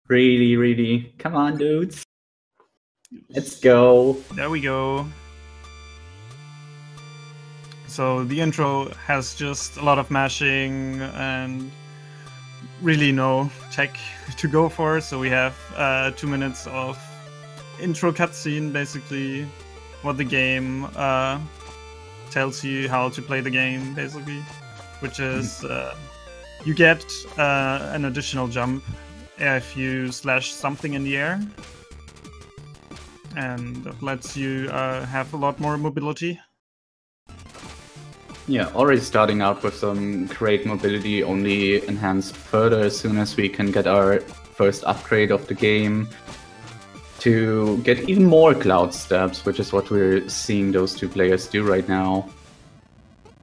Really, really. Come on, dudes. Let's go. There we go. So the intro has just a lot of mashing and really no tech to go for. So we have 2 minutes of intro cutscene, basically what the game tells you how to play the game, basically, which is you get an additional jump if you slash something in the air, and that lets you have a lot more mobility. Yeah, already starting out with some great mobility, only enhanced further as soon as we can get our first upgrade of the game to get even more cloud steps, which is what we're seeing those two players do right now.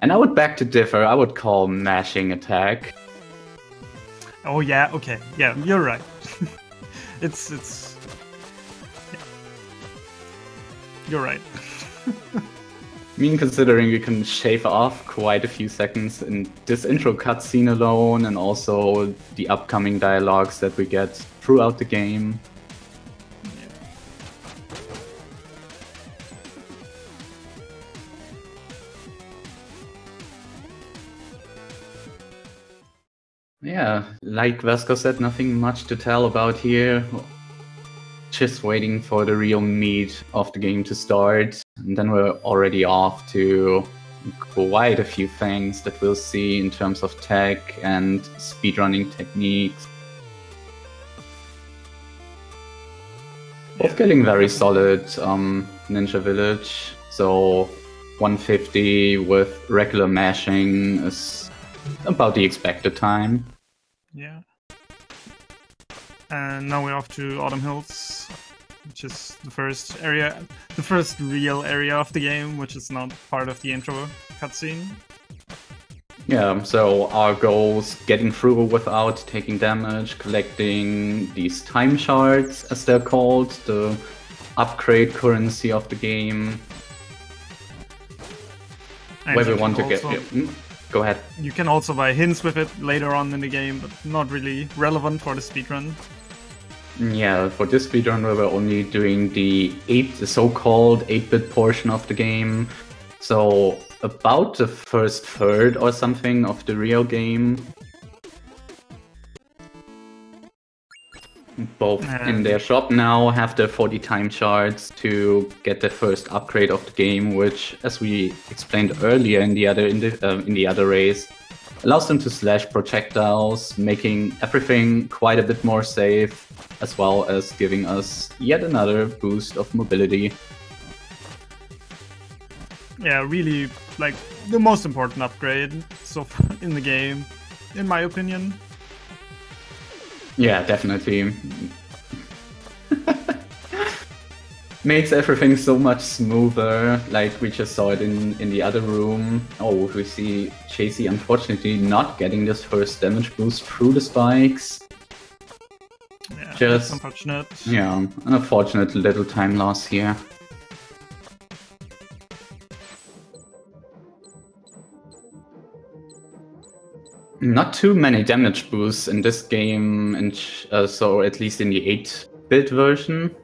And I would beg to differ. I would call mashing attack. Oh yeah, okay, yeah, you're right. it's yeah. You're right. I mean, considering you can shave off quite a few seconds in this intro cutscene alone, and also the upcoming dialogues that we get throughout the game. Yeah, like Vasco said, nothing much to tell about here. Just waiting for the real meat of the game to start, and then we're already off to quite a few things that we'll see in terms of tech and speedrunning techniques. Both getting very solid Ninja Village, so 150 with regular mashing is about the expected time. Yeah. And now we're off to Autumn Hills, which is the first real area of the game, which is not part of the intro cutscene. Yeah, so our goals: getting through without taking damage, collecting these time shards, as they're called, the upgrade currency of the game. And where we want to get... Go ahead. You can also buy hints with it later on in the game, but not really relevant for the speedrun. Yeah, for this speedrun we were only doing the so-called 8-bit portion of the game. So about the first third or something of the real game. Both in their shop now have the 40 time shards to get the first upgrade of the game, which, as we explained earlier in the other race, allows them to slash projectiles, making everything quite a bit more safe, as well as giving us yet another boost of mobility. Yeah, really, like, the most important upgrade so far in the game, in my opinion. Yeah, definitely. Makes everything so much smoother, like we just saw it in the other room. Oh, we see jaysee unfortunately not getting this first damage boost through the spikes. Yeah, just that's unfortunate. Yeah, an unfortunate little time loss here. Not too many damage boosts in this game, and so at least in the 8-bit version.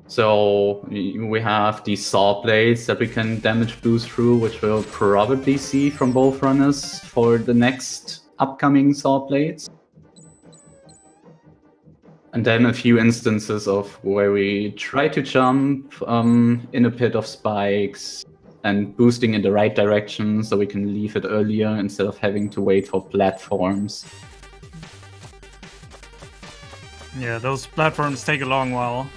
So we have the saw blades that we can damage boost through, which we'll probably see from both runners for the next upcoming saw blades. And then a few instances of where we try to jump in a pit of spikes, and boosting in the right direction so we can leave it earlier instead of having to wait for platforms. Yeah, those platforms take a long while.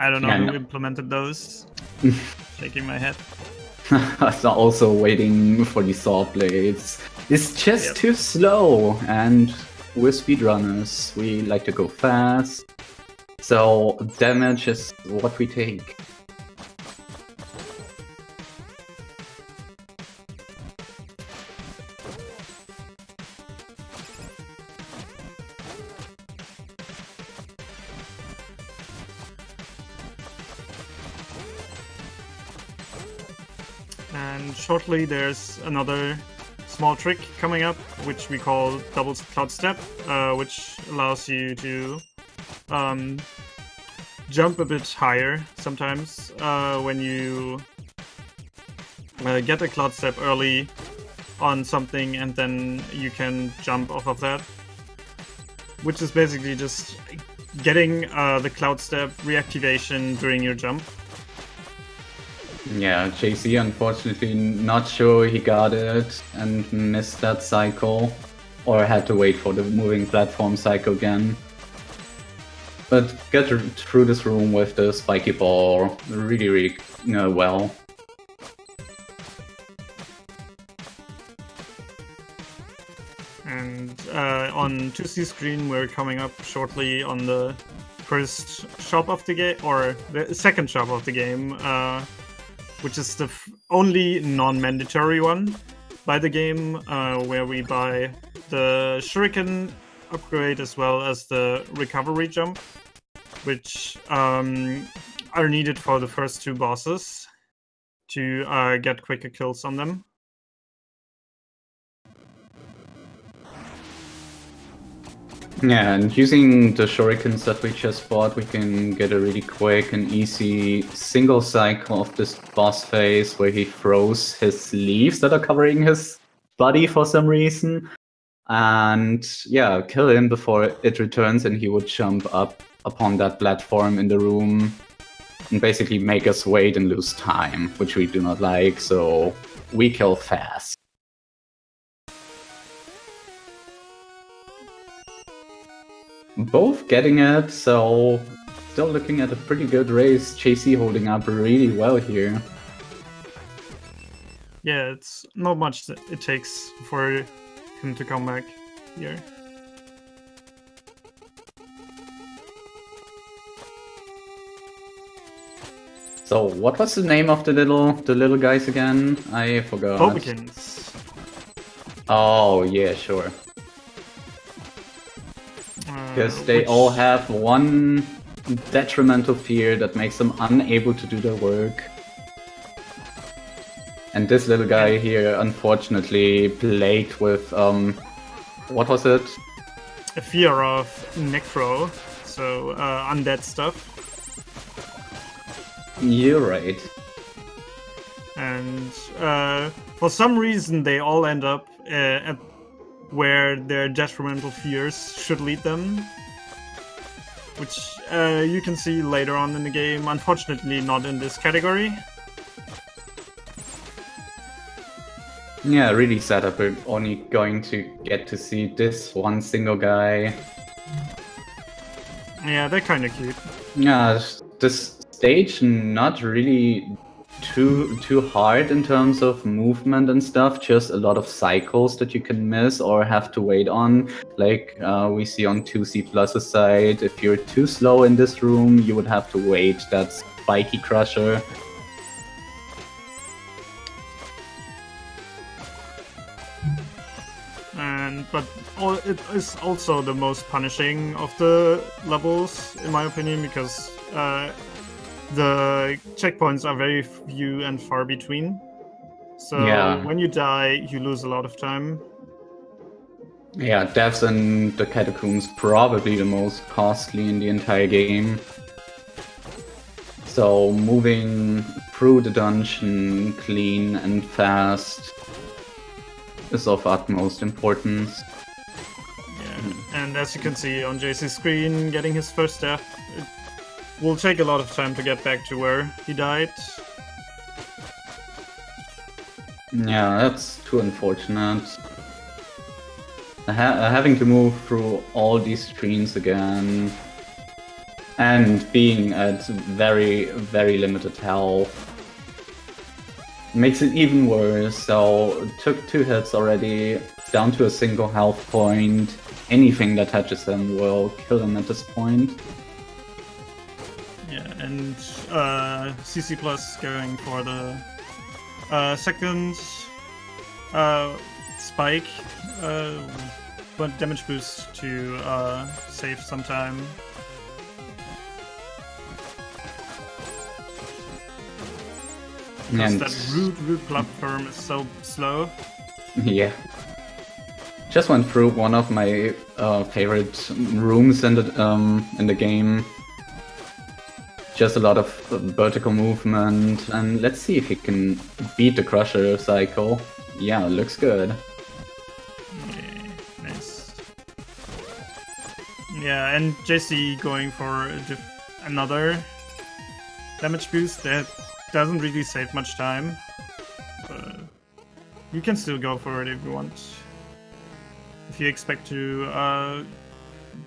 I don't know who implemented those. Shaking my head. So also waiting for the saw blades. It's just too slow, and we're speedrunners. We like to go fast. So damage is what we take. And shortly there's another small trick coming up, which we call double cloud step, which allows you to jump a bit higher sometimes when you get a cloud step early on something, and then you can jump off of that, which is basically just getting the cloud step reactivation during your jump. Yeah, JC unfortunately not sure he got it and missed that cycle, or had to wait for the moving platform cycle again. But get through this room with the spiky ball really well. And on 2C screen, we're coming up shortly on the first shop of the game, or the second shop of the game, which is the only non-mandatory one by the game, where we buy the shuriken upgrade as well as the recovery jump, which are needed for the first two bosses to get quicker kills on them. Yeah, and using the shurikens that we just bought, we can get a really quick and easy single cycle of this boss phase where he throws his leaves that are covering his body for some reason. And yeah, kill him before it returns, and he would jump up upon that platform in the room and basically make us wait and lose time, which we do not like, so we kill fast. Both getting it, so still looking at a pretty good race. JC holding up really well here. Yeah, it's not much that it takes for him to come back here. So what was the name of the little guys again? I forgot. Tobekins. Oh yeah, sure. Because they all have one detrimental fear that makes them unable to do their work. And this little guy here, unfortunately, plagued with, what was it? A fear of necro, so undead stuff. You're right. And for some reason they all end up at where their detrimental fears should lead them, which you can see later on in the game. Unfortunately, not in this category. Yeah, really sad that we're only going to get to see this one single guy. Yeah, they're kind of cute. Yeah, this stage not really too hard in terms of movement and stuff, just a lot of cycles that you can miss or have to wait on. Like we see on 2Cplus' side, if you're too slow in this room, you would have to wait that spiky crusher. But it is also the most punishing of the levels, in my opinion, because the checkpoints are very few and far between. So yeah, when you die, you lose a lot of time. Yeah, deaths in the catacombs probably the most costly in the entire game. So moving through the dungeon clean and fast is of utmost importance. Yeah, and as you can see on JC's screen, getting his first death, it will take a lot of time to get back to where he died. Yeah, that's too unfortunate. Having to move through all these screens again, and being at very, very limited health makes it even worse. So took 2 hits already, down to a single health point. Anything that touches him will kill him at this point. Yeah, and TwoCplus going for the second spike, but damage boost to save some time. Because that root platform is so slow. Yeah. Just went through one of my favorite rooms in the game. Just a lot of vertical movement, and let's see if he can beat the Crusher cycle. Yeah, looks good. Yeah, nice. Yeah, and jaysee going for another damage boost that doesn't really save much time. But you can still go for it if you want. If you expect to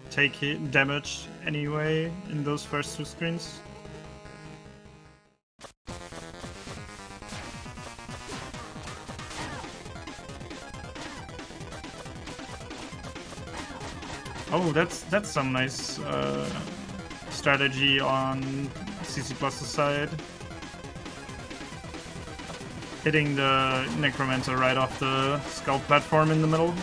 take damage anyway in those first two screens. Oh, that's some nice strategy on TwoCplus' side. Hitting the Necromancer right off the skull platform in the middle.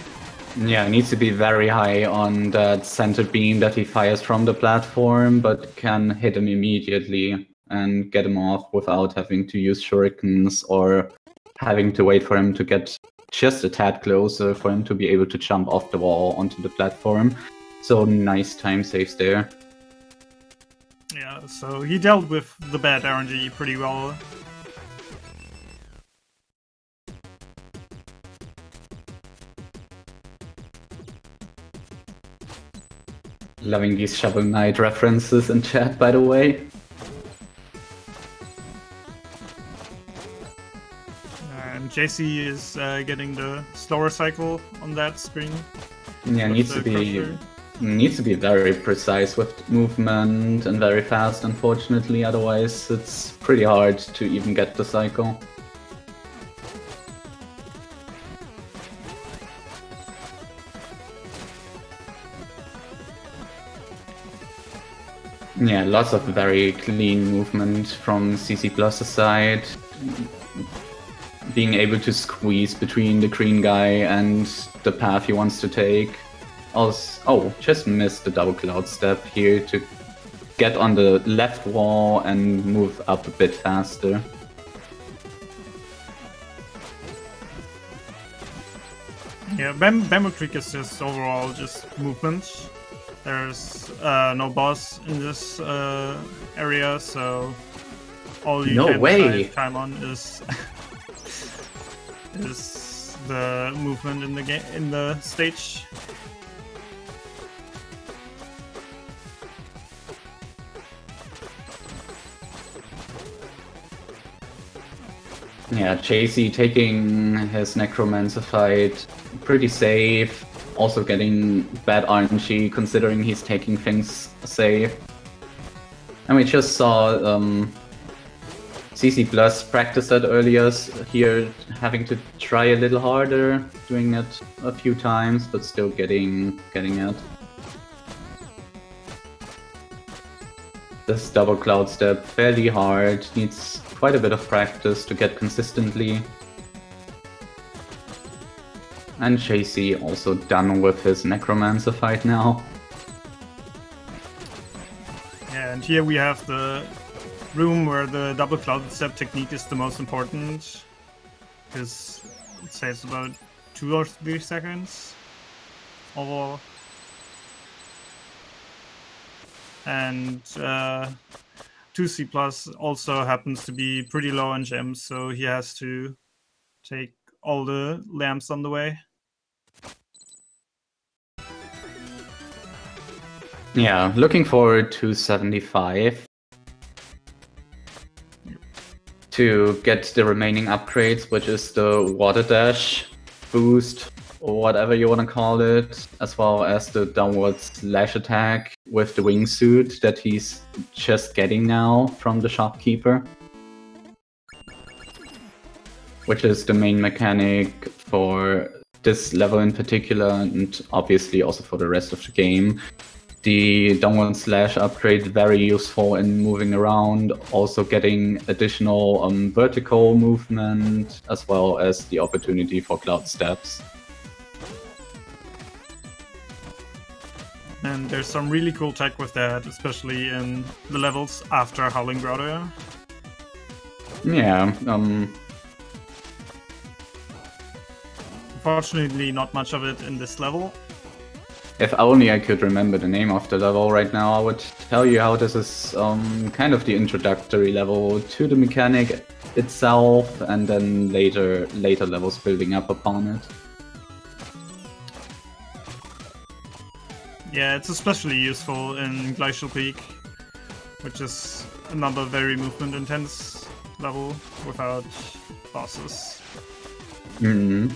Yeah, it needs to be very high on that center beam that he fires from the platform, but can hit him immediately and get him off without having to use shurikens or having to wait for him to get just a tad closer for him to be able to jump off the wall onto the platform. So nice time saves there. Yeah, so he dealt with the bad RNG pretty well. Loving these Shovel Knight references in chat, by the way. And jaysee is getting the slower cycle on that screen. Yeah, needs to be very precise with movement and very fast, unfortunately, otherwise it's pretty hard to even get the cycle. Yeah, lots of very clean movement from TwoCplus' side. Being able to squeeze between the green guy and the path he wants to take. Also, oh, just missed the double cloud step here to get on the left wall and move up a bit faster. Yeah, Bamboo Creek is just overall just movement. There's no boss in this area, so all you can spend time on is the movement in the game, in the stage. Yeah, jaysee taking his Necromancer fight pretty safe. Also getting bad RNG considering he's taking things safe. And we just saw TwoCplus practice that earlier, here having to try a little harder, doing it a few times, but still getting it. This double cloud step, fairly hard, needs quite a bit of practice to get consistently. And jaysee also done with his Necromancer fight now. Yeah, and here we have the room where the double cloud step technique is the most important, because it saves about 2 or 3 seconds overall. And TwoCplus also happens to be pretty low on gems, so he has to take all the lamps on the way. Yeah, looking forward to 75 to get the remaining upgrades, which is the water dash boost, or whatever you want to call it, as well as the downward slash attack with the wingsuit that he's just getting now from the shopkeeper, which is the main mechanic for this level in particular, and obviously also for the rest of the game. The downward slash upgrade, very useful in moving around, also getting additional vertical movement, as well as the opportunity for cloud steps. And there's some really cool tech with that, especially in the levels after Howling Grotto. Yeah, unfortunately not much of it in this level. If only I could remember the name of the level right now, I would tell you how this is kind of the introductory level to the mechanic itself, and then later levels building up upon it. Yeah, it's especially useful in Glacial Peak, which is another very movement-intense level without bosses. Mm-hmm.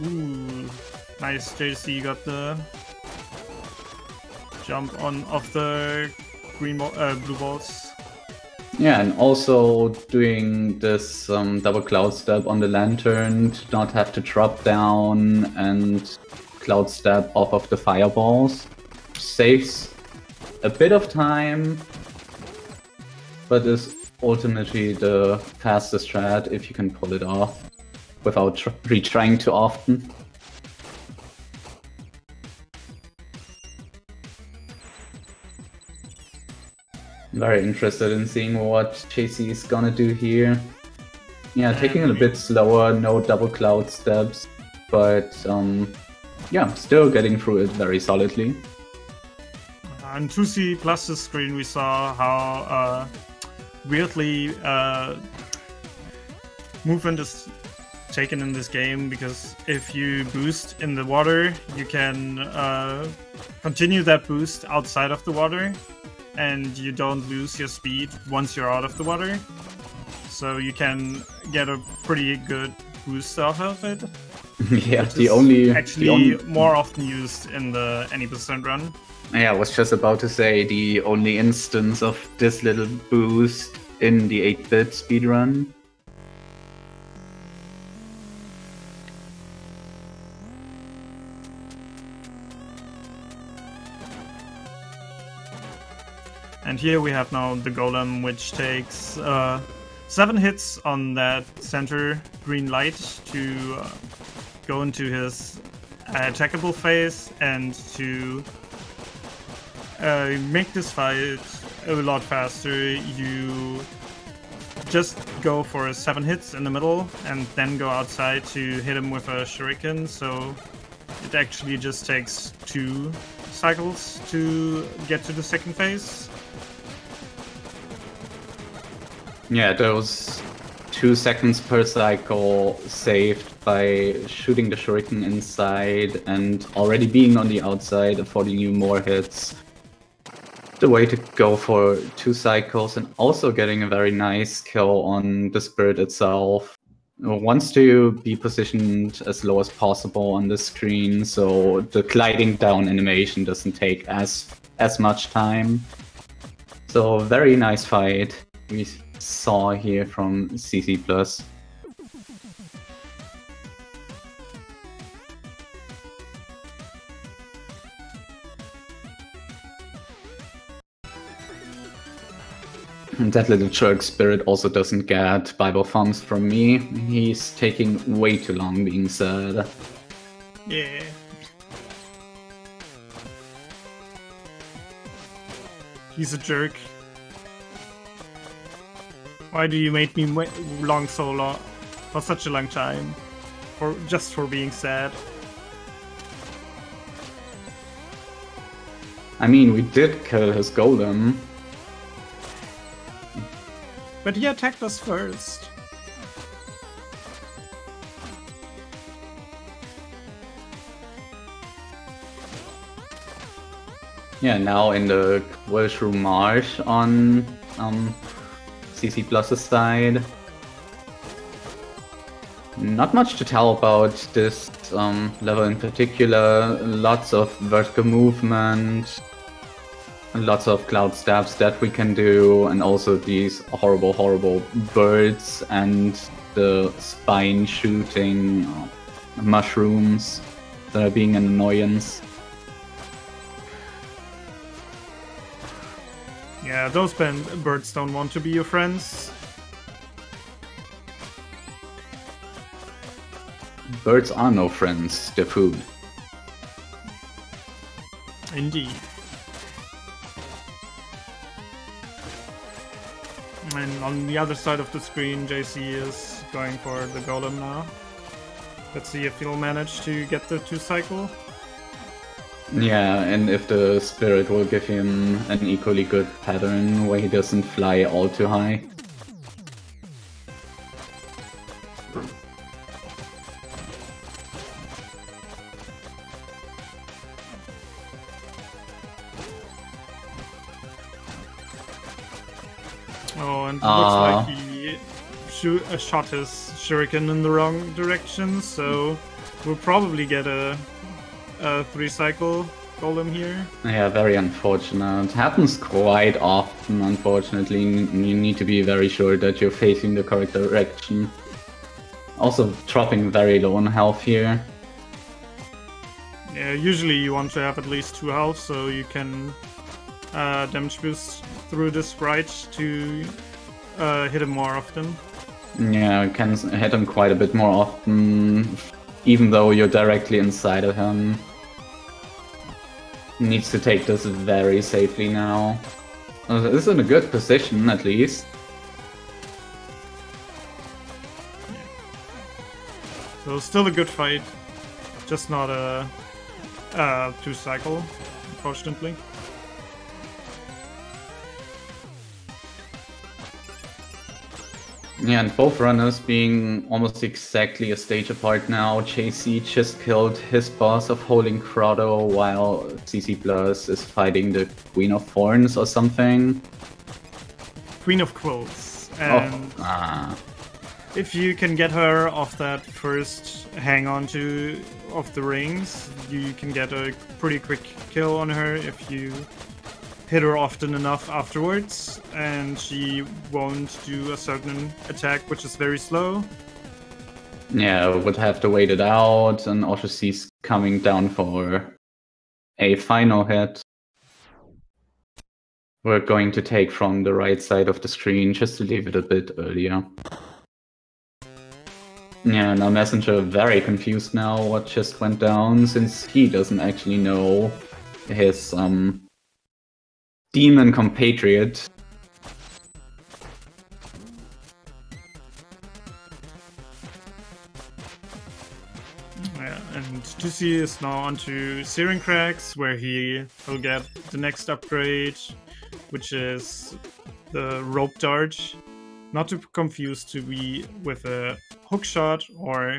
Ooh, nice, JC, you got the jump on off the blue balls. Yeah, and also doing this double cloud step on the lantern to not have to drop down and cloud step off of the fireballs. Saves a bit of time, but is ultimately the fastest strat if you can pull it off without retrying too often. Very interested in seeing what jaysee is gonna do here. Yeah, taking it a bit slower, no double cloud steps, but yeah, still getting through it very solidly. On TwoCplus' screen we saw how weirdly movement is taken in this game, because if you boost in the water, you can continue that boost outside of the water, and you don't lose your speed once you're out of the water. So you can get a pretty good boost off of it. Yeah, the only more often used in the any percent run. Yeah, I was just about to say the only instance of this little boost in the 8-bit speedrun. And here we have now the golem, which takes 7 hits on that center green light to go into his attackable phase and to make this fight a lot faster. You just go for 7 hits in the middle and then go outside to hit him with a shuriken, so it actually just takes 2 cycles to get to the second phase. Yeah, those 2 seconds per cycle saved by shooting the shuriken inside and already being on the outside, affording you more hits. The way to go for 2 cycles, and also getting a very nice kill on the spirit itself. It wants to be positioned as low as possible on the screen, so the gliding down animation doesn't take as much time. So very nice fight we saw here from TwoCplus. That little jerk spirit also doesn't get Bible thumbs from me. He's taking way too long being sad. Yeah. He's a jerk. Why do you make me long so long for such a long time? Just for being sad? I mean, we did kill his golem. But he attacked us first. Yeah, now in the Whirlshrew Marsh on TwoCplus's side. Not much to tell about this level in particular. Lots of vertical movement, lots of cloud stabs that we can do, and also these horrible birds and the spine shooting mushrooms that are being an annoyance. Yeah, those birds don't want to be your friends. Birds are no friends, they're food. Indeed. And on the other side of the screen, jaysee is going for the golem now. Let's see if he'll manage to get the 2-cycle. Yeah, and if the spirit will give him an equally good pattern where he doesn't fly all too high. Oh, and it looks like he shot his shuriken in the wrong direction, so we'll probably get a 3-cycle golem here. Yeah, very unfortunate. Happens quite often, unfortunately. You need to be very sure that you're facing the correct direction. Also dropping very low on health here. Yeah, usually you want to have at least 2 health, so you can damage boost through the sprite to hit him more often. Yeah, you can hit him quite a bit more often, even though you're directly inside of him. He needs to take this very safely now. This is in a good position, at least. Yeah. So still a good fight, just not a 2-cycle, unfortunately. Yeah, and both runners being almost exactly a stage apart now. jaysee just killed his boss of Holding Grotto, while TwoCplus is fighting the Queen of Thorns or something. Queen of Quills. And if you can get her off that first hang on to of the rings, you can get a pretty quick kill on her if you hit her often enough afterwards, and she won't do a certain attack which is very slow. Yeah, would have to wait it out, and also she's coming down for a final hit. We're going to take from the right side of the screen just to leave it a bit earlier. Yeah, now Messenger very confused now what just went down, since he doesn't actually know his demon compatriot. Yeah, and jaysee is now onto Searing Cracks, where he will get the next upgrade, which is the Rope Dart. Not to confuse to be with a hook shot or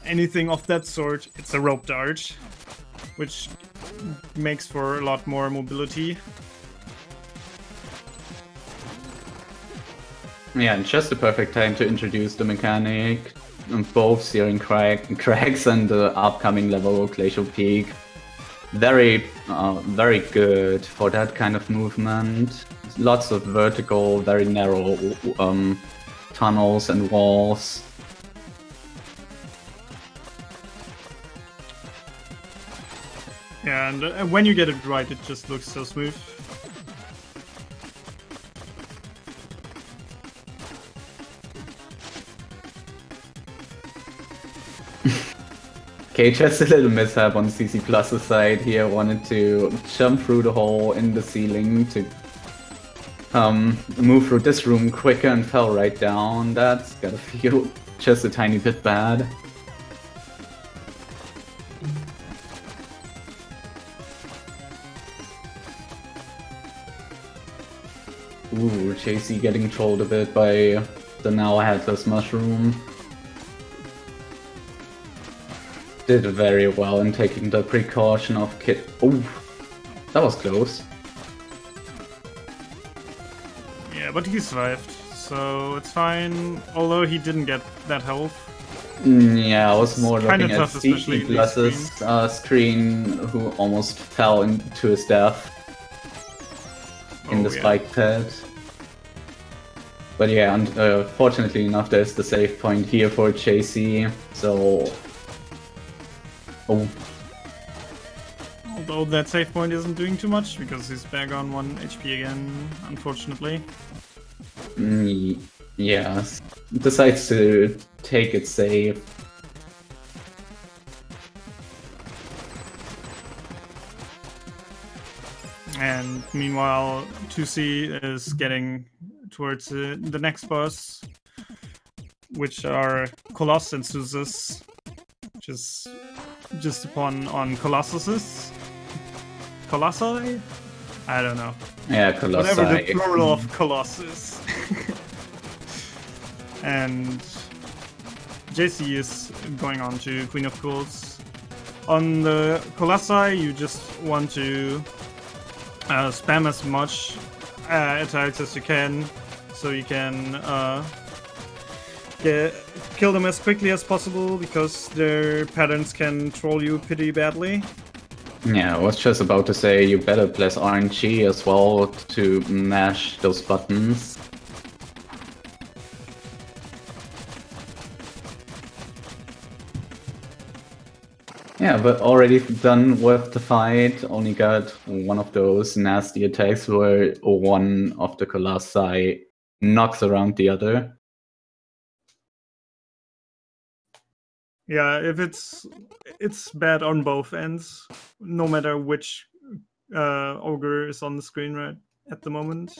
anything of that sort. It's a Rope Dart, which makes for a lot more mobility. Yeah, and just the perfect time to introduce the mechanic. Both Searing Cracks and the upcoming level Glacial Peak. Very good for that kind of movement. Lots of vertical, very narrow tunnels and walls. Yeah, and when you get it right, it just looks so smooth. Okay, just a little mishap on TwoCplus's side here. Wanted to jump through the hole in the ceiling to move through this room quicker and fell right down. That's gotta feel just a tiny bit bad. Ooh, jaysee getting trolled a bit by the now headless mushroom. Did very well in taking the precaution of Ooh, that was close. Yeah, but he survived, so it's fine. Although he didn't get that health. Yeah, I was more looking at TwoCplus's screen, who almost fell into his death in the spike pit. But yeah, fortunately enough, there's the save point here for jaysee, so... Oh. Although that save point isn't doing too much, because he's back on 1 HP again, unfortunately. Yeah, decides to take it safe. And meanwhile, jaysee is getting towards the next boss, which are Colossus and Suzus, which is just upon on Colossuses. Colossi? I don't know. Yeah, Colossi. Whatever the plural of Colossus. And jaysee is going on to Queen of Coals. On the Colossi, you just want to spam as much attacks as you can, so you can kill them as quickly as possible, because their patterns can troll you pretty badly. Yeah, I was just about to say you better place RNG as well to mash those buttons. Yeah, but already done with the fight. Only got one of those nasty attacks where one of the Colossi knocks around the other. Yeah, if it's bad on both ends, no matter which ogre is on the screen right at the moment.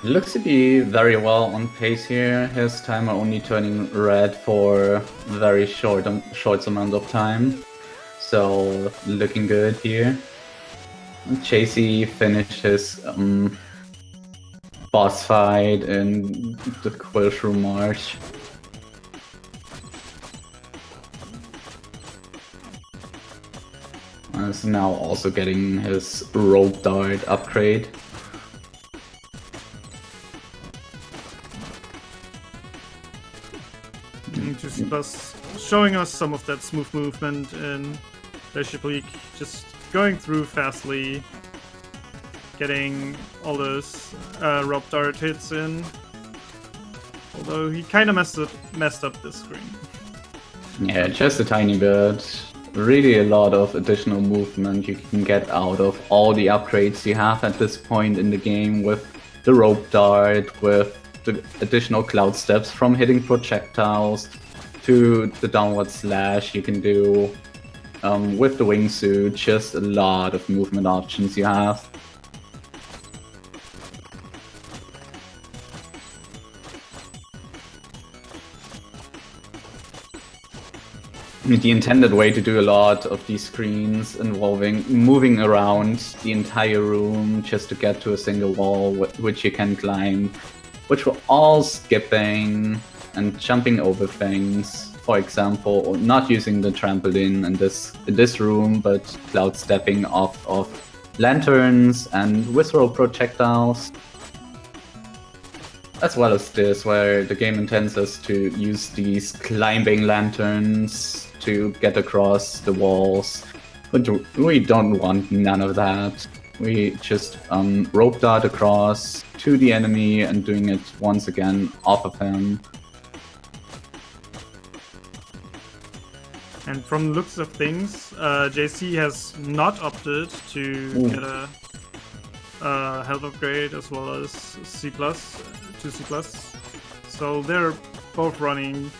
Looks to be very well on pace here. His timer only turning red for a very short amount of time. So looking good here. jaysee finished his boss fight in the Quill Shrew March. Is now also getting his rope dart upgrade. TwoCplus showing us some of that smooth movement in Leadership League, just going through fastly, getting all those rope dart hits in. Although he kind of messed up this screen. Yeah, just a tiny bit. Really a lot of additional movement you can get out of all the upgrades you have at this point in the game, with the rope dart, with the additional cloud steps from hitting projectiles to the downward slash you can do with the wingsuit. Just a lot of movement options you have. The intended way to do a lot of these screens involving moving around the entire room just to get to a single wall which you can climb, which we're all skipping and jumping over things. For example, not using the trampoline in this room, but cloud stepping off of lanterns and visceral projectiles. As well as this, where the game intends us to use these climbing lanterns to get across the walls. But we don't want none of that. We just rope dart across to the enemy and doing it once again off of him. And from the looks of things, jaysee has not opted to get a health upgrade as well as TwoCplus. So they're both running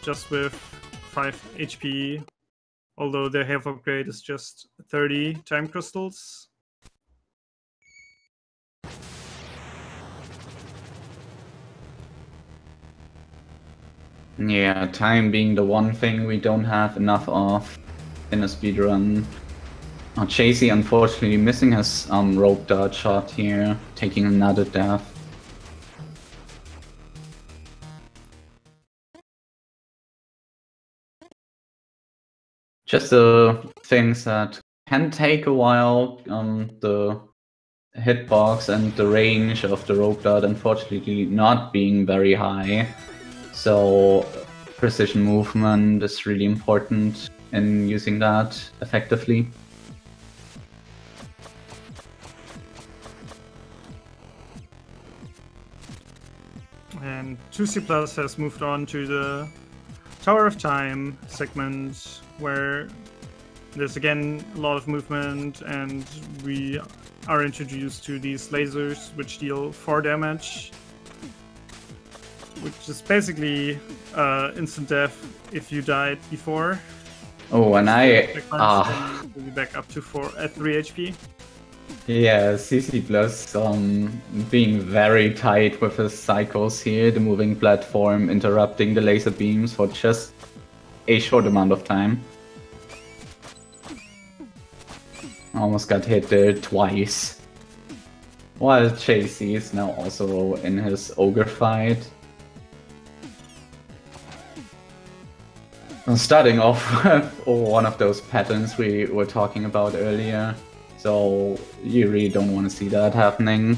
just with 5 HP, although their health upgrade is just 30 time crystals. Yeah, time being the one thing we don't have enough of in a speedrun. jaysee unfortunately missing his rope dart shot here, taking another death. Just the things that can take a while, the hitbox and the range of the rope dart unfortunately not being very high. So precision movement is really important in using that effectively. And TwoCplus has moved on to the Tower of Time segment, where there's again a lot of movement, and we are introduced to these lasers which deal 4 damage, which is basically instant death if you died before. Oh, and We'll be back up to 3 HP. Yeah, TwoCplus being very tight with his cycles here, the moving platform interrupting the laser beams for just a short amount of time. Almost got hit there twice. While jaysee is now also in his ogre fight. Starting off with one of those patterns we were talking about earlier. So you really don't want to see that happening.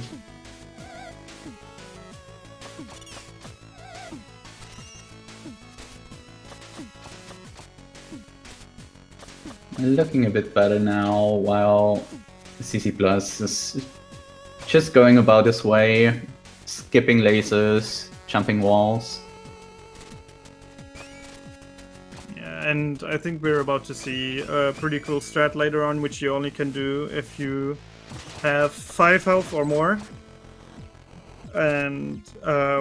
Looking a bit better now, while TwoCplus is just going about his way, skipping lasers, jumping walls. And I think we're about to see a pretty cool strat later on, which you only can do if you have 5 health or more. And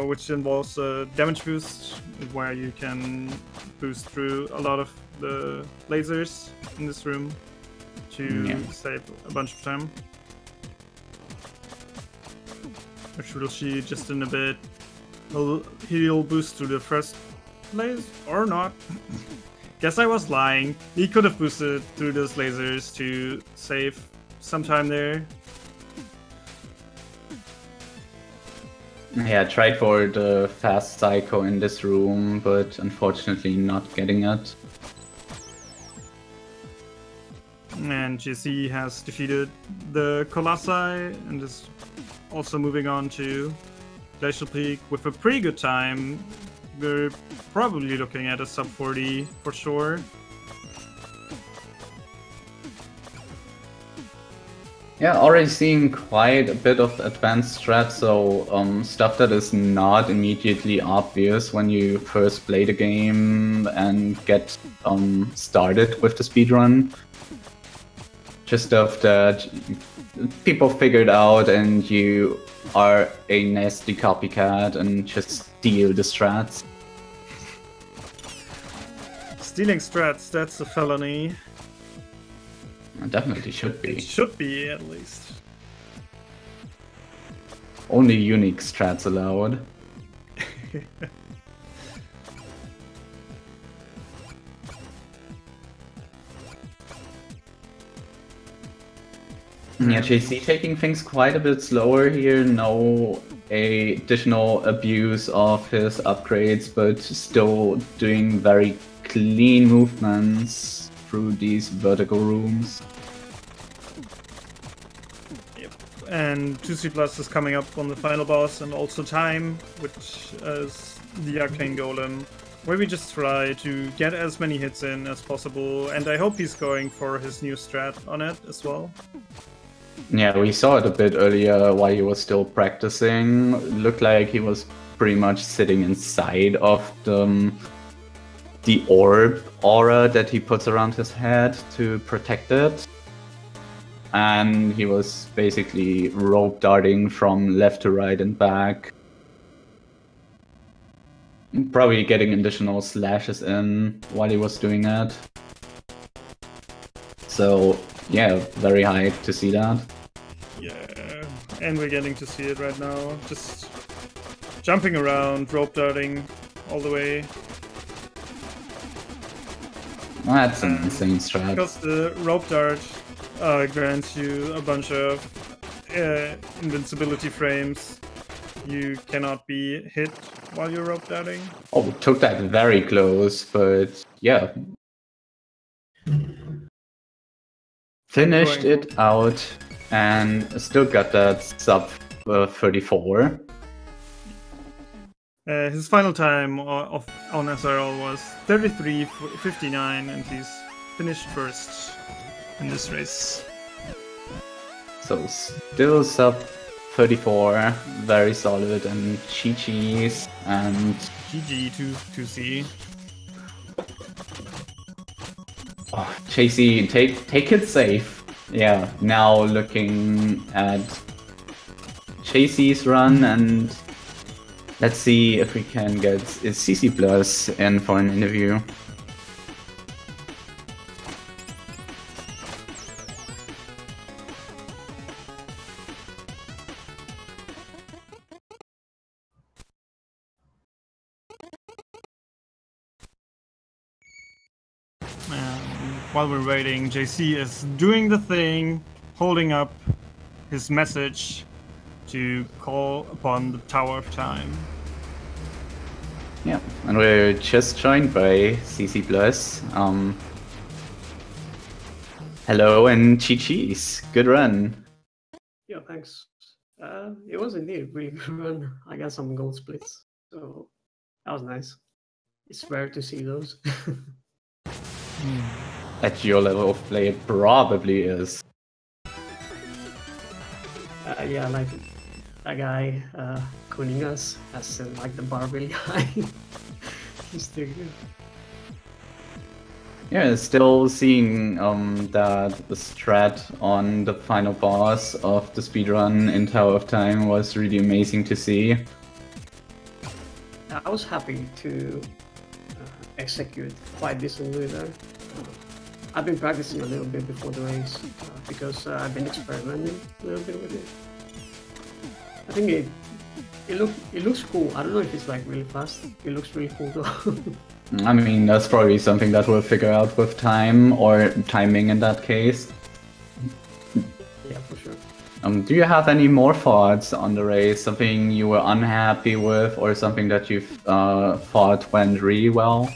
which involves a damage boost, where you can boost through a lot of the lasers in this room to save a bunch of time. Which we'll see just in a bit. He'll boost through the first laser, or not. Guess I was lying. He could have boosted through those lasers to save some time there. Yeah, tried for the fast psycho in this room, but unfortunately not getting it. And jaysee has defeated the Colossi and is also moving on to Glacial Peak with a pretty good time. We're probably looking at a sub 40 for sure. Yeah, already seeing quite a bit of advanced strat, so stuff that is not immediately obvious when you first play the game and get started with the speedrun. Just stuff that people figured out and you are a nasty copycat and just steal the strats. Stealing strats, that's a felony. It definitely should be. It should be, at least. Only unique strats allowed. Yeah, jaysee taking things quite a bit slower here. No additional abuse of his upgrades, but still doing very clean movements through these vertical rooms. Yep. And TwoCplus is coming up on the final boss, and also time, which is the Arcane Golem, where we just try to get as many hits in as possible, and I hope he's going for his new strat on it as well. Yeah, we saw it a bit earlier while he was still practicing. It looked like he was pretty much sitting inside of the orb aura that he puts around his head to protect it. And he was basically rope darting from left to right and back. Probably getting additional slashes in while he was doing that. So yeah, very hyped to see that. Yeah, and we're getting to see it right now. Just jumping around, rope darting all the way. That's an insane strat. Because the rope dart grants you a bunch of invincibility frames. You cannot be hit while you're rope darting. Oh, we took that very close, but yeah. Finished it out and still got that sub 34. His final time on SRL was 33:59, and he's finished first in this race. So still sub 34, very solid, and GG's and GG to see. Oh, jaysee, take it safe. Yeah, now looking at jaysee's run, and Let's see if we can get TwoCplus in for an interview. While we're waiting, JC is doing the thing, holding up his message to call upon the Tower of Time. Yeah, and we're just joined by TwoCplus. Hello and GG's. Good run. Yeah, thanks. It was indeed a really good run. I got some gold splits, so that was nice. It's rare to see those. At your level of play, it probably is. Yeah, like that guy, Kuningas, has like the bar really high. He's still good. Yeah, still seeing that the strat on the final boss of the speedrun in Tower of Time was really amazing to see. I was happy to execute quite decently there. I've been practicing a little bit before the race because I've been experimenting a little bit with it. I think it looks cool. I don't know if it's like really fast. It looks really cool though. I mean, that's probably something that we'll figure out with time, or timing in that case. Yeah, for sure. Do you have any more thoughts on the race? Something you were unhappy with, or something that you've thought went really well?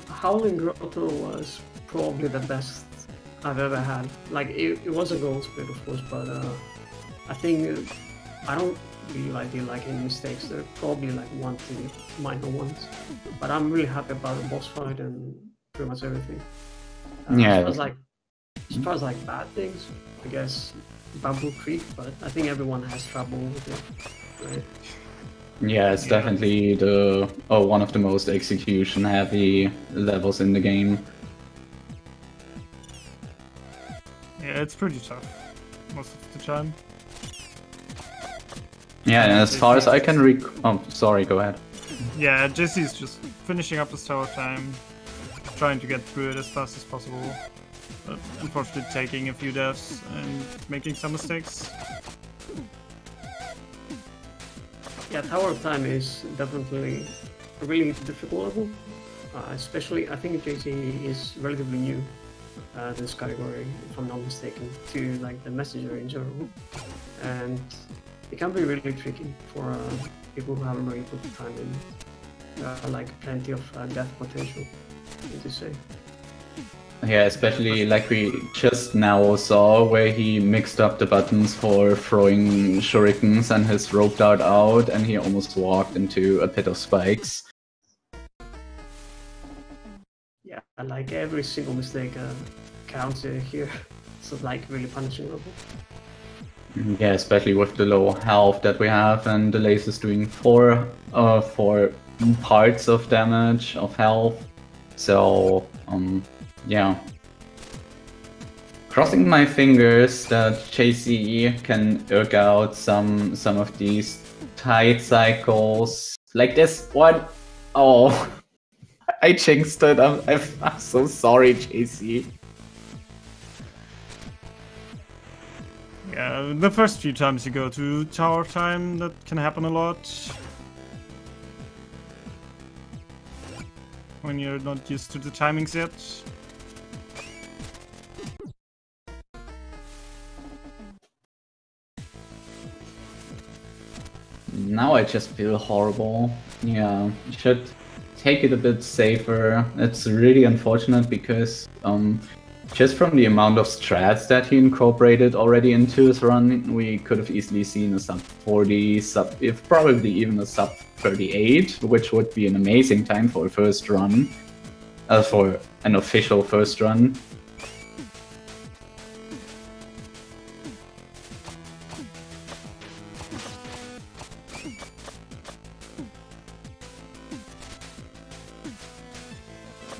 Howling Grotto was probably the best I've ever had. Like, it was a gold split, of course, but I think I don't really did like any mistakes. There are probably like 1, 2 minor ones, but I'm really happy about the boss fight and pretty much everything. Yeah. As far as like bad things, I guess Bamboo Creek, but I think everyone has trouble with it, right? Yeah, it's definitely the one of the most execution-heavy levels in the game. Yeah, it's pretty tough most of the time. Yeah, and as far as I can oh, sorry, go ahead. Yeah, JC's just finishing up his Tower Time, trying to get through it as fast as possible, but unfortunately taking a few deaths and making some mistakes. Yeah, Tower of Time is definitely a really difficult level. Especially, I think JC is relatively new to this category, if I'm not mistaken, to like the messenger in general, and it can be really tricky for people who haven't really put the time in. Like plenty of death potential, need to say. Yeah, especially like we just now saw, where he mixed up the buttons for throwing shurikens and his rope dart out, and he almost walked into a pit of spikes. Yeah, like every single mistake counts here. So like really punishing level. Yeah, especially with the low health that we have, and the laser's doing 4 parts of damage of health. So yeah. Crossing my fingers that JC can work out some of these tide cycles. Like this one. Oh, I jinxed it. I'm so sorry, JC. Yeah, the first few times you go to Tower of Time, that can happen a lot. When you're not used to the timings yet. Now I just feel horrible. Yeah, should take it a bit safer. It's really unfortunate because just from the amount of strats that he incorporated already into his run, we could have easily seen a sub 40, if probably even a sub 38, which would be an amazing time for a first run, for an official first run.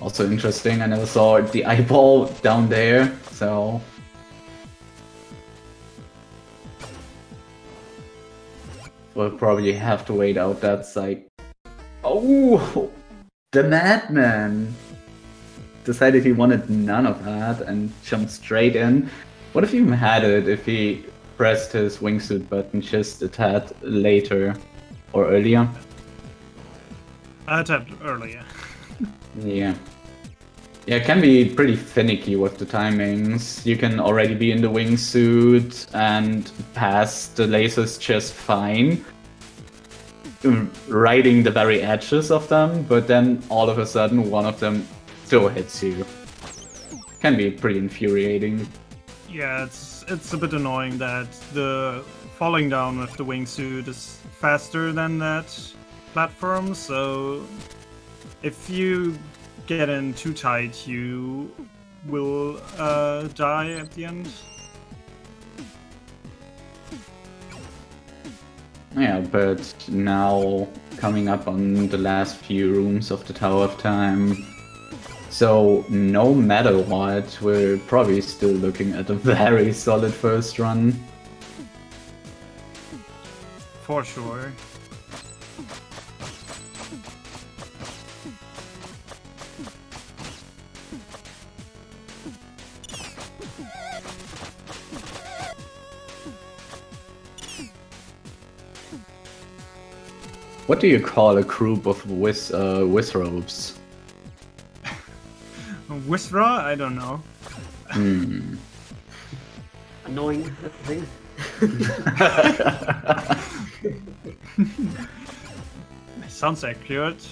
Also interesting, I never saw the eyeball down there, so... we'll probably have to wait out that side. Oh, the madman decided he wanted none of that and jumped straight in. What if he had it if he pressed his wingsuit button just a tad later or earlier? I tapped earlier. Yeah. Yeah, it can be pretty finicky with the timings. You can already be in the wingsuit and pass the lasers just fine, riding the very edges of them, but then all of a sudden one of them still hits you. Can be pretty infuriating. Yeah, it's a bit annoying that the falling down with the wingsuit is faster than that platform, so if you get in too tight, you will die at the end. Yeah, but now coming up on the last few rooms of the Tower of Time, so no matter what, we're probably still looking at a very solid first run. For sure. What do you call a group of wizrobes? Whisra? I don't know. Annoying thing. Sounds accurate.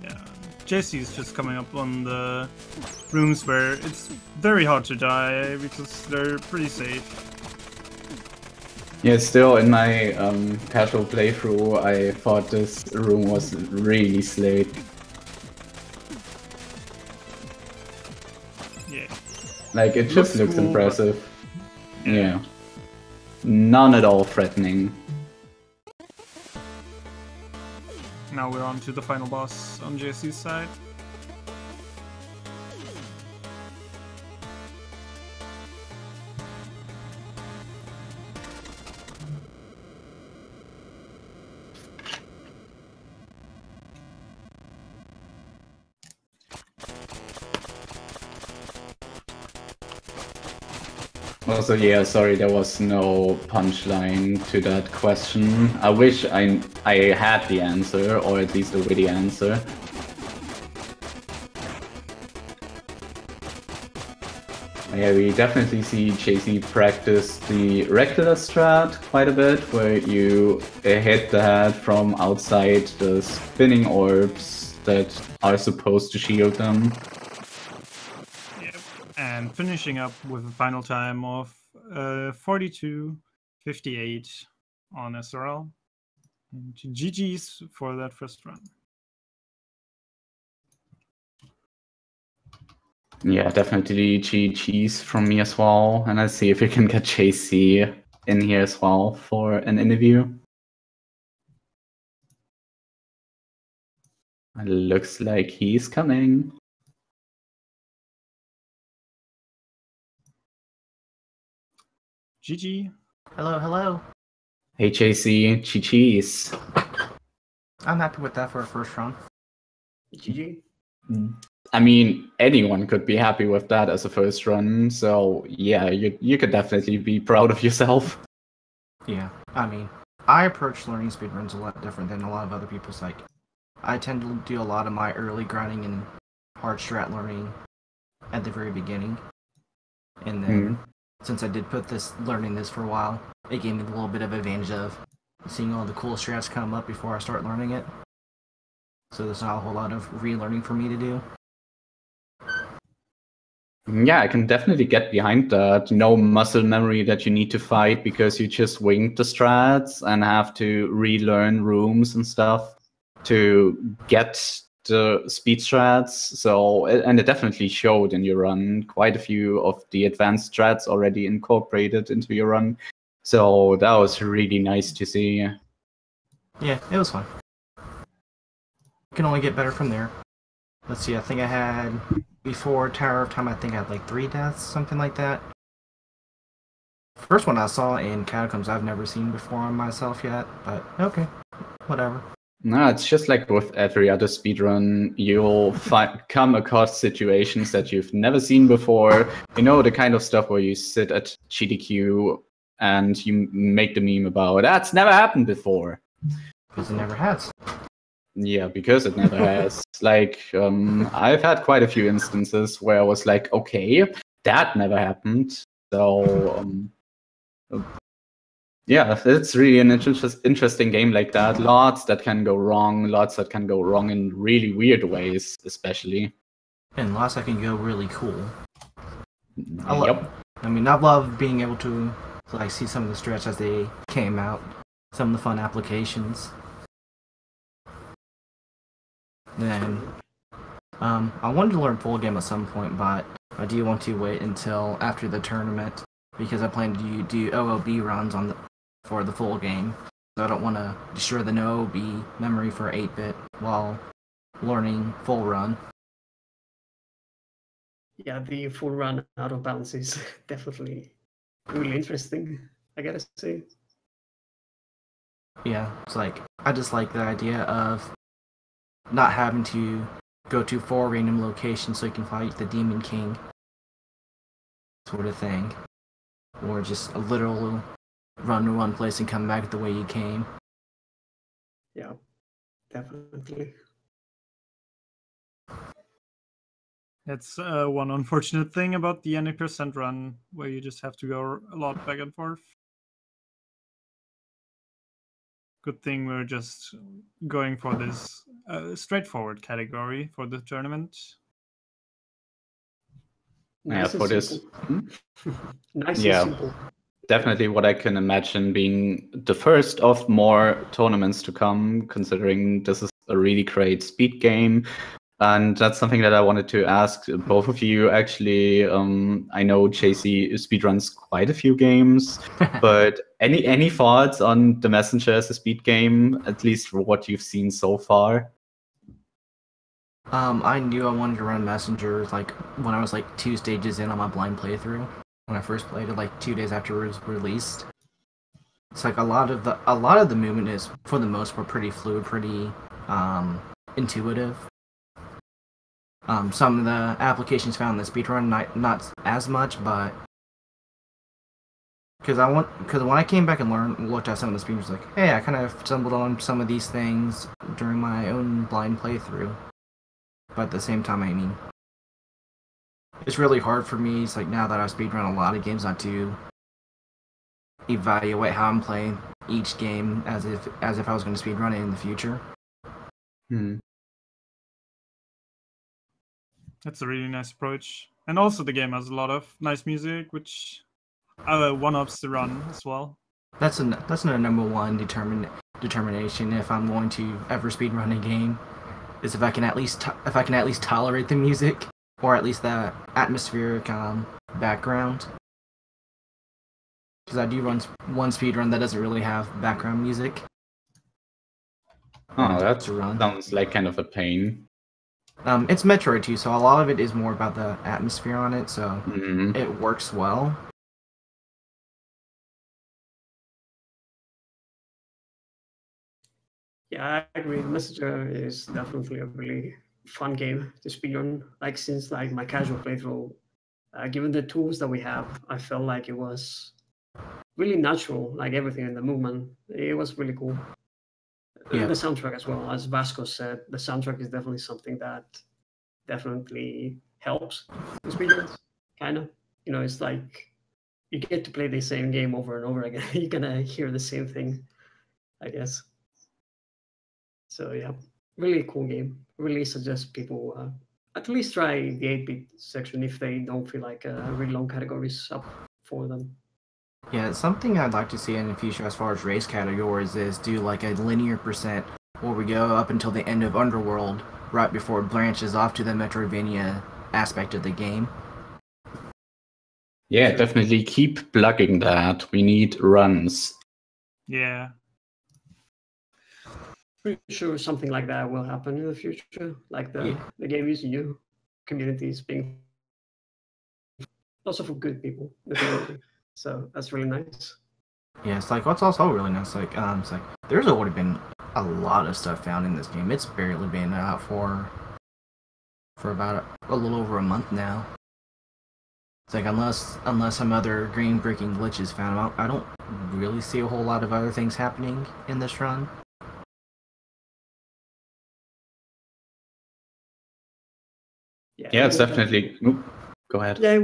Yeah, jaysee is just coming up on the rooms where it's very hard to die because they're pretty safe. Yeah, still in my casual playthrough, I thought this room was really slick. Yeah. Like, it just looks cool, impressive. but... Yeah. None at all threatening. Now we're on to the final boss on jaysee's side. Also, yeah, sorry, there was no punchline to that question. I wish I had the answer, or at least a witty answer. Yeah, we definitely see jaysee practice the regular strat quite a bit, where you hit the head from outside the spinning orbs that are supposed to shield them. And finishing up with a final time of 42:58 on SRL. And GG's for that first run. Yeah, definitely GG's from me as well. And let's see if we can get jaysee in here as well for an interview. It looks like he's coming. GG. Hello, hello. Hey jaysee, GG's. I'm happy with that for a first round. GG. I mean, anyone could be happy with that as a first run, so yeah, you could definitely be proud of yourself. Yeah, I mean, I approach learning speedruns a lot different than a lot of other people's. Like, I tend to do a lot of my early grinding and hard strat learning at the very beginning. And then, since I did put learning this for a while, it gave me a little bit of advantage of seeing all the cool strats come up before I start learning it. So there's not a whole lot of relearning for me to do. Yeah, I can definitely get behind that. No muscle memory that you need to fight because you just winged the strats and have to relearn rooms and stuff to get the speed strats. So, and it definitely showed in your run. Quite a few of the advanced strats already incorporated into your run. So that was really nice to see. Yeah, it was fun. Can only get better from there. Let's see, I think I had before Tower of Time, I think I had like 3 deaths, something like that. First one I saw in Catacombs I've never seen before on myself yet, but okay, whatever. No, it's just like with every other speedrun, you'll come across situations that you've never seen before. You know, the kind of stuff where you sit at GDQ and you make the meme about, that's never happened before. Because it never has. Yeah, because it never has. Like, I've had quite a few instances where I was like, okay, that never happened. So, yeah, it's really an interesting game like that. Lots that can go wrong, lots that can go wrong in really weird ways, especially. And lots that can go really cool. Yep. I mean, I love being able to like see some of the strats as they came out, some of the fun applications. Then, I wanted to learn full game at some point, but I do want to wait until after the tournament because I plan to do OOB runs for the full game. So I don't want to destroy the No OOB memory for 8-bit while learning full run. Yeah, the full run out of bounds is definitely really interesting, I gotta say. Yeah, it's like, I just like the idea of not having to go to 4 random locations so you can fight the Demon King sort of thing. Or just a literal run to one place and come back the way you came. Yeah, definitely. That's one unfortunate thing about the any percent run, where you just have to go a lot back and forth. Good thing we're just going for this straightforward category for the tournament. Nice yeah, for this. Nice yeah. and simple. Definitely what I can imagine being the first of more tournaments to come, considering this is a really great speed game. And that's something that I wanted to ask both of you. Actually, I know JC speedruns quite a few games, but any thoughts on The Messenger as a speed game, at least for what you've seen so far? I knew I wanted to run Messenger like when I was like 2 stages in on my blind playthrough. When I first played it, like 2 days after it was released. It's like a lot of the movement is, for the most part, pretty fluid, pretty intuitive. Some of the applications found in the speedrun not as much, but because when I came back and looked at some of the speedruns, like, hey, I kind of stumbled on some of these things during my own blind playthrough. But at the same time, I mean, it's really hard for me. It's like now that I've speedrun a lot of games, not to evaluate how I'm playing each game as if I was going to speedrun it in the future. That's a really nice approach. And also the game has a lot of nice music, which one-ups the run as well. That's another number one determination if I'm going to ever speedrun a game, is if I can at least tolerate the music, or at least the atmospheric background. Because I do run one speedrun that doesn't really have background music. Oh, that sounds like kind of a pain. It's Metroid too, so a lot of it is more about the atmosphere on it, so it works well. Yeah, I agree. Messenger is definitely a really fun game to speedrun. Like, since like my casual playthrough, given the tools that we have, I felt like it was really natural. Like everything in the movement, it was really cool. Yeah. The soundtrack as well, as Vasco said, the soundtrack is definitely something that definitely helps in speedruns. Kind of, it's like you get to play the same game over and over again. You're gonna hear the same thing, I guess. So yeah, really cool game. Really suggest people at least try the 8-bit section if they don't feel like really long categories up for them. Yeah, something I'd like to see in the future as far as race categories is do like a linear percent where we go up until the end of Underworld right before it branches off to the Metroidvania aspect of the game. Yeah, definitely keep plugging that. We need runs. Yeah. Pretty sure something like that will happen in the future. Like the game is new, communities being also for good people. So that's really nice. Yeah, it's like what's also really nice. Like, it's like there's already been a lot of stuff found in this game. It's barely been out for about a little over a month now. It's like unless some other game-breaking glitches found out, I don't really see a whole lot of other things happening in this run. Yeah, it's definitely. Go ahead. Yeah,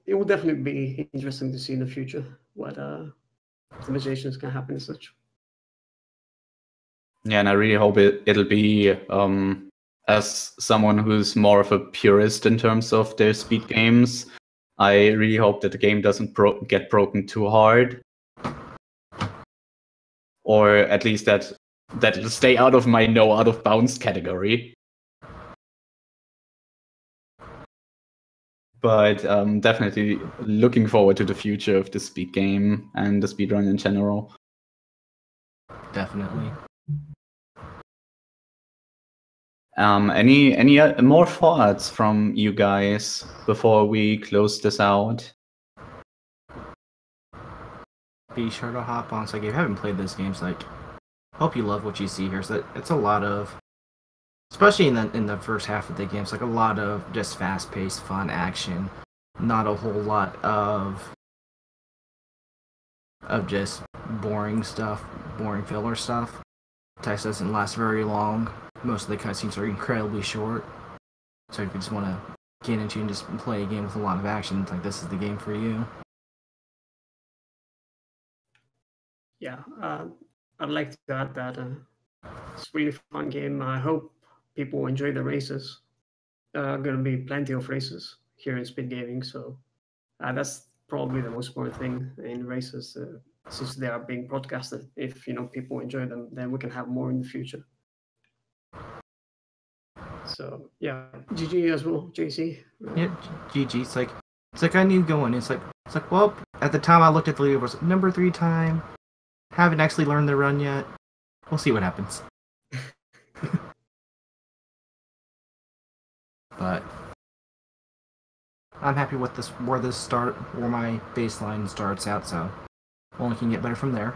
it will definitely be interesting to see in the future what optimizations can happen and such. Yeah, and I really hope it'll be, as someone who's more of a purist in terms of their speed games, I really hope that the game doesn't get broken too hard, or at least that it'll stay out of my no out of bounds category. But definitely looking forward to the future of the speed game and the speedrun in general. Definitely. Any more thoughts from you guys before we close this out? Be sure to hop on. So, like, if you haven't played this game, it's like, hope you love what you see here. So it's a lot of, especially in the first half of the game, it's like a lot of just fast-paced, fun action. Not a whole lot of just boring stuff, boring filler stuff. Text doesn't last very long. Most of the cutscenes are incredibly short. So if you just want to get into and just play a game with a lot of action, it's like this is the game for you. Yeah, I'd like to add that it's a really fun game. I hope people enjoy the races. There are going to be plenty of races here in speed gaming, so that's probably the most important thing in races, since they are being broadcasted. If people enjoy them, then we can have more in the future. So yeah, GG as well, JC. Yeah, GG. It's like I knew going. It's like well, at the time I looked at the leader, it was number 3 time. Haven't actually learned the run yet. We'll see what happens. But I'm happy with where my baseline starts out, so only can get better from there.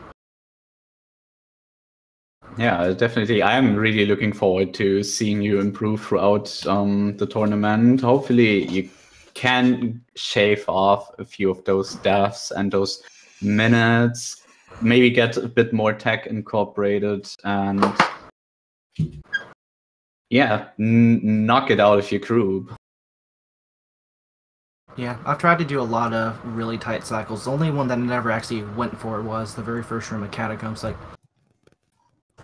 Yeah, definitely. I'm really looking forward to seeing you improve throughout the tournament. Hopefully you can shave off a few of those deaths and those minutes, maybe get a bit more tech incorporated, and yeah, knock it out of your group. Yeah, I've tried to do a lot of really tight cycles. The only one that I never actually went for was the very first room of Catacombs. Like,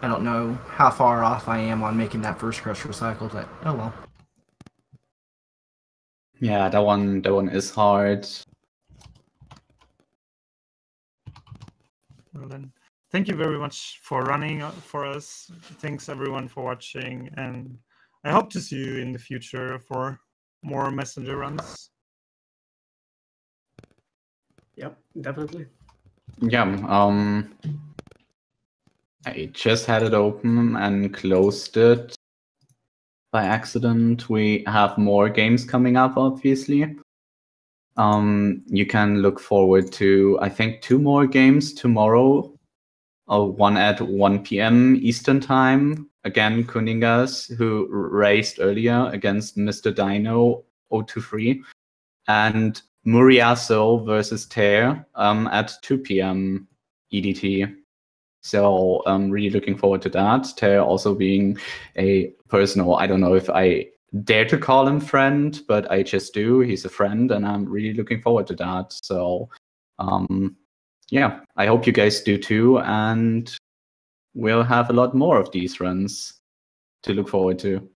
I don't know how far off I am on making that first Crusher cycle, but oh well. Yeah, that one is hard. Well then, thank you very much for running for us. Thanks everyone for watching, and I hope to see you in the future for more messenger runs. Yep, definitely. Yeah, I just had it open and closed it by accident. We have more games coming up, obviously. You can look forward to, I think, 2 more games tomorrow. One at 1 p.m. Eastern Time. Again, Kuningas, who raced earlier against Mr. Dino 023. And Muriaso versus Tear at 2 p.m. EDT. So I'm really looking forward to that. Tear also being a personal, I don't know if I dare to call him friend, but I just do. He's a friend, and I'm really looking forward to that. So yeah, I hope you guys do too, and we'll have a lot more of these runs to look forward to.